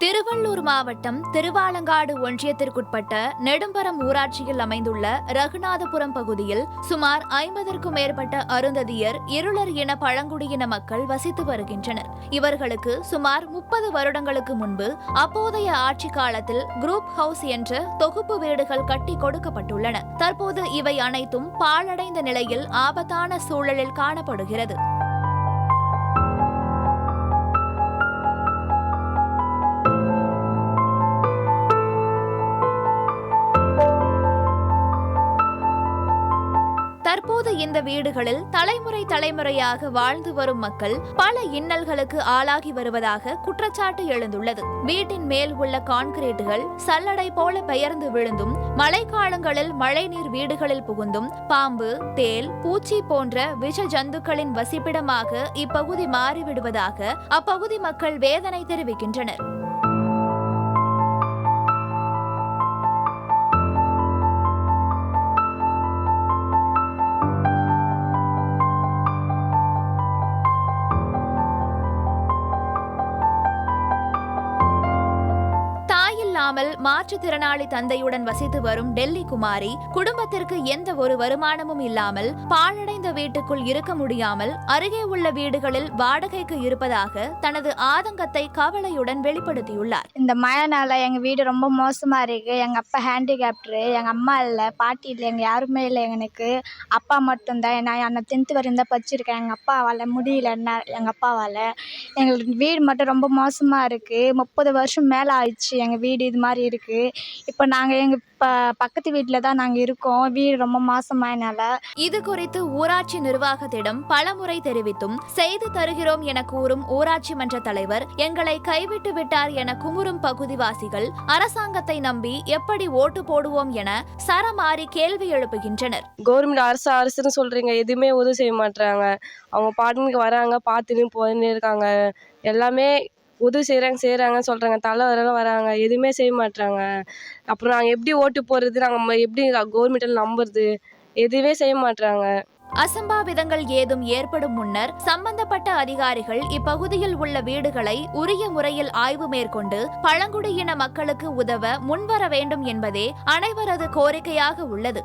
திருவள்ளூர் மாவட்டம் திருவாலங்காடு ஒன்றியத்திற்குட்பட்ட நெடும்பரம் ஊராட்சியில் அமைந்துள்ள ரகுநாதபுரம் பகுதியில் சுமார் 50க்கும் மேற்பட்ட அருந்ததியர், இருளர் இன பழங்குடியின மக்கள் வசித்து வருகின்றனர். இவர்களுக்கு சுமார் 30 வருடங்களுக்கு முன்பு அப்போதைய ஆட்சி காலத்தில் குரூப் ஹவுஸ் என்ற தொகுப்பு வீடுகள் கட்டி கொடுக்கப்பட்டுள்ளன. தற்போது இவை அனைத்தும் பாழடைந்த நிலையில் ஆபத்தான சூழலில் காணப்படுகிறது. தற்போது இந்த வீடுகளில் தலைமுறையாக வாழ்ந்து வரும் மக்கள் பல இன்னல்களுக்கு ஆளாகி வருவதாக குற்றச்சாட்டு எழுந்துள்ளது. வீட்டின் மேல் உள்ள கான்கிரீட்டுகள் சல்லடை போல பெயர்ந்து விழுந்தும், மழைக்காலங்களில் மழைநீர் வீடுகளில் புகுந்தும், பாம்பு, தேல், பூச்சி போன்ற விஷ ஜந்துக்களின் வசிப்பிடமாக இப்பகுதி மாறிவிடுவதாக அப்பகுதி மக்கள் வேதனை தெரிவிக்கின்றனர். மாற்றுத்திறனாளி தந்தையுடன் வசித்து வரும் டெல்லி குமாரி குடும்பத்திற்கு எந்த ஒரு வருமானமும் இல்லாமல் பாழடைந்த வீட்டுக்குள் இருக்க முடியாமல் அருகே உள்ள வீடுகளில் வாடகைக்கு இருப்பதாக தனது ஆதங்கத்தை கவலையுடன் வெளிப்படுத்தியுள்ளார். இந்த மழைனால எங்க வீடு ரொம்ப மோசமா இருக்கு. எங்க அப்பா ஹேண்டிகேப்டரு, எங்க அம்மா இல்லை, பாட்டி இல்லை, எங்க யாருமே இல்லை. எனக்கு அப்பா மட்டும்தான். நான் 10th வரையும் தான் படிச்சிருக்கேன். எங்க அப்பாவால் முடியல, எங்க அப்பாவால். எங்களுக்கு வீடு மட்டும் ரொம்ப மோசமா இருக்கு. 30 வருஷம் மேலே ஆயிடுச்சு எங்க வீடு இது மாதிரி இருக்கு. இப்போ நாங்கள் எங்க பக்கத்து வீட்டில் தான் நாங்கள் இருக்கோம். வீடு ரொம்ப மோசமாயனால இது குறித்து ஊராட்சி நிர்வாகத்திடம் பலமுறை தெரிவித்தும் செய்து தருகிறோம் என கூறும் ஊராட்சி மன்ற தலைவர் எங்களை கைவிட்டு விட்டார் என குமுறும் பகுதிவாசிகள் அரசாங்கத்தை நம்பி எப்படி ஓட்டு போடுவோம் என சரமாரி கேள்வி எழுப்புகின்றனர். கவர்மெண்ட் அரசுன்னு சொல்றீங்க, எதுவுமே உதவி செய்ய மாட்டாங்க. அவங்க பாட்டுக்கு வராங்க, பார்த்துன்னு போயின்னு இருக்காங்க. எல்லாமே உதவி செய்கிறாங்கன்னு சொல்கிறாங்க. தலைவரெல்லாம் வராங்க, எதுவுமே செய்ய மாட்டாங்க. அப்புறம் நாங்கள் எப்படி ஓட்டு போடுறது, நாங்கள் எப்படி கவர்மெண்ட்டில் நம்புறது, எதுவுமே செய்ய மாட்டாங்க. அசம்பாவிதங்கள் ஏதும் ஏற்படும் முன்னர் சம்பந்தப்பட்ட அதிகாரிகள் இப்பகுதியில் உள்ள வீடுகளை உரிய முறையில் ஆய்வு மேற்கொண்டு பழங்குடியின மக்களுக்கு உதவ முன்வர வேண்டும் என்பதே அனைவரது கோரிக்கையாக உள்ளது.